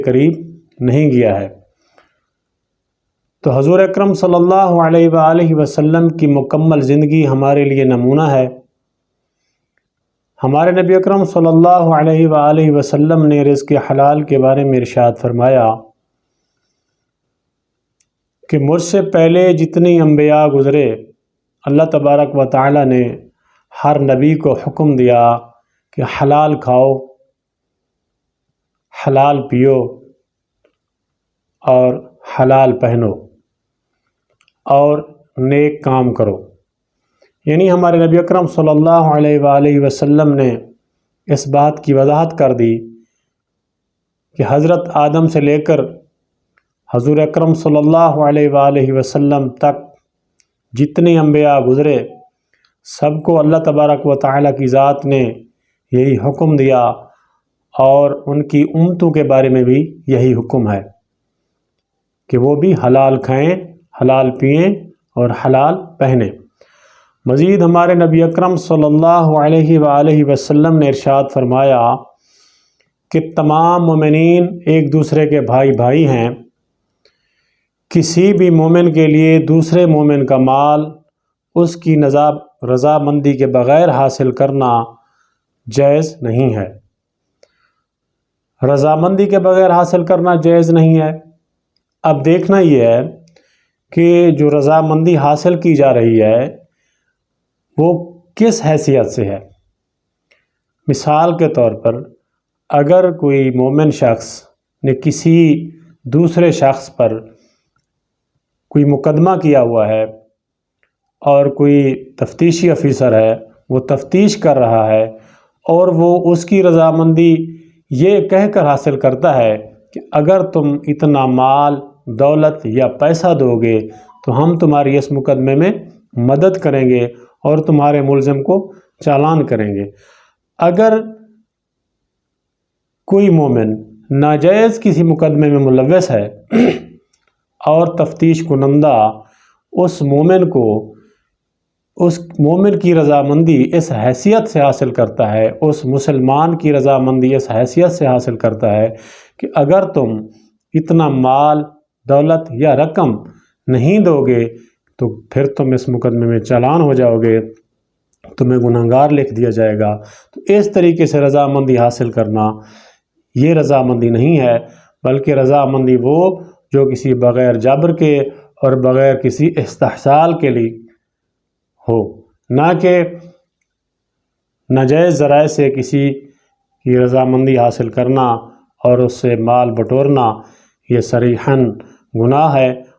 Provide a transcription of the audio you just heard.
قریب نہیں گیا ہے۔ تو حضور اکرم صلی اللہ علیہ وآلہ وسلم کی مکمل زندگی ہمارے لیے نمونہ ہے۔ ہمارے نبی اکرم صلی اللہ علیہ وآلہ وسلم نے رزق حلال کے بارے میں ارشاد فرمایا کہ مجھ سے پہلے جتنی انبیاء گزرے، اللہ تبارک و تعالی نے ہر نبی کو حکم دیا کہ حلال کھاؤ، حلال پیو اور حلال پہنو اور نیک کام کرو۔ یعنی ہمارے نبی اکرم صلی اللہ علیہ وآلہ وسلم نے اس بات کی وضاحت کر دی کہ حضرت آدم سے لے کر حضور اکرم صلی اللہ علیہ وآلہ وسلم تک جتنے انبیاء گزرے، سب کو اللہ تبارک و تعالیٰ کی ذات نے یہی حکم دیا، اور ان کی امتوں کے بارے میں بھی یہی حکم ہے کہ وہ بھی حلال کھائیں، حلال پئیں اور حلال پہنیں۔ مزید ہمارے نبی اکرم صلی اللہ علیہ وآلہ وسلم نے ارشاد فرمایا کہ تمام مومنین ایک دوسرے کے بھائی بھائی ہیں۔ کسی بھی مومن کے لیے دوسرے مومن کا مال اس کی رضامندی کے بغیر حاصل کرنا جائز نہیں ہے۔ رضامندی کے بغیر حاصل کرنا جائز نہیں ہے۔ اب دیکھنا یہ ہے کہ جو رضامندی حاصل کی جا رہی ہے وہ کس حیثیت سے ہے۔ مثال کے طور پر اگر کوئی مومن شخص نے کسی دوسرے شخص پر کوئی مقدمہ کیا ہوا ہے اور کوئی تفتیشی افیسر ہے، وہ تفتیش کر رہا ہے اور وہ اس کی رضامندی یہ کہہ کر حاصل کرتا ہے کہ اگر تم اتنا مال، دولت یا پیسہ دو گے تو ہم تمہاری اس مقدمے میں مدد کریں گے اور تمہارے ملزم کو چالان کریں گے۔ اگر کوئی مومن ناجائز کسی مقدمے میں ملوث ہے اور تفتیش کنندہ اس مومن کی رضامندی اس حیثیت سے حاصل کرتا ہے، اس مسلمان کی رضامندی اس حیثیت سے حاصل کرتا ہے کہ اگر تم اتنا مال، دولت یا رقم نہیں دو گے تو پھر تم اس مقدمے میں چالان ہو جاؤ گے، تمہیں گنہگار لکھ دیا جائے گا۔ تو اس طریقے سے رضامندی حاصل کرنا یہ رضامندی نہیں ہے، بلکہ رضامندی وہ جو کسی بغیر جبر کے اور بغیر کسی استحصال کے لیے ہو، نہ کہ ناجائز ذرائع سے کسی کی رضامندی حاصل کرنا اور اس سے مال بٹورنا۔ یہ صریحاً گناہ ہے